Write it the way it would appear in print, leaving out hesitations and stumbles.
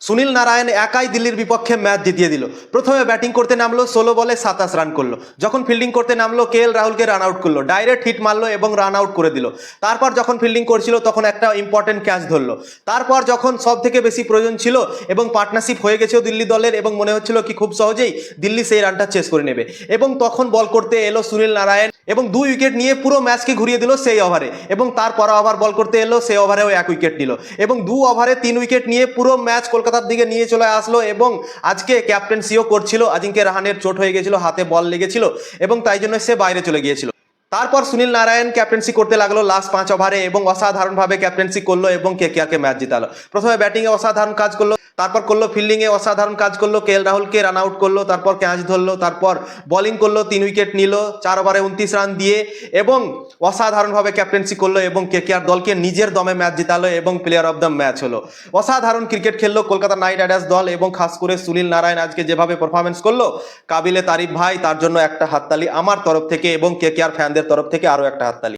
সুনীল নারায়ণ একাই দিল্লির বিপক্ষে ম্যাচ জিতিয়ে দিল। প্রথমে ব্যাটিং করতে নামলো, 16 বলে 27 রান করলো। যখন ফিল্ডিং করতে নামলো, কেএল রাহুলকে রান আউট করলো, ডাইরেক্ট হিট মারলো এবং রান আউট করে দিল। তারপর যখন ফিল্ডিং করছিল তখন একটা ইম্পর্টেন্ট ক্যাচ ধরলো। তারপর যখন সব থেকে বেশি প্রয়োজন ছিল এবং পার্টনারশিপ হয়ে গেছিল দিল্লি দলের এবং মনে হচ্ছিল কি খুব সহজেই দিল্লি সেই রানটা চেস করে নেবে, এবং তখন বল করতে এলো সুনীল নারায়ণ এবং 2 উইকেট নিয়ে পুরো ম্যাচকে ঘুরিয়ে দিল সেই ওভারে। এবং তারপর আবার বল করতে এলো, সেই ওভারেও 1 উইকেট নিল এবং 2 ওভারে 3 উইকেট নিয়ে পুরো ম্যাচ কলকাতার দিকে নিয়ে চলে আসলো। এবং আজকে ক্যাপ্টেন্সিও করছিল, আজিঙ্কে রাহানের চোট হয়ে গেছিল, হাতে বল লেগেছিল এবং তাই জন্য সে বাইরে চলে গিয়েছিল। তারপর সুনীল নারায়ণ ক্যাপ্টেন্সি করতে লাগলো লাস্ট 5 ওভারে এবং অসাধারণভাবে ক্যাপ্টেন্সি করলো এবং কেকেআরকে ম্যাচ জিতালো। প্রথমে ব্যাটিংয়ে অসাধারণ কাজ করলো, তারপর করলো ফিল্ডিংয়ে অসাধারণ কাজ করলো, কেএল রাহুলকে রান আউট করলো, তারপর ক্যাচ ধরলো, তারপর বোলিং করলো, 3 উইকেট নিল 4 ওভারে 29 রান দিয়ে এবং অসাধারণভাবে ক্যাপ্টেন্সি করলো এবং কেকেআর দলকে নিজের দমে ম্যাচ জিতালো এবং প্লেয়ার অফ দ্য ম্যাচ হলো। অসাধারণ ক্রিকেট খেললো কলকাতা নাইট রাইডার্স দল এবং খাস করে সুনীল নারায়ণ আজকে যেভাবে পারফরমেন্স করলো, কাবিলে তারিফ ভাই। তার জন্য একটা হাততালি আমার তরফ থেকে এবং কেকেআর ফ্যানদের তরফ থেকে আরও একটা হাততালি।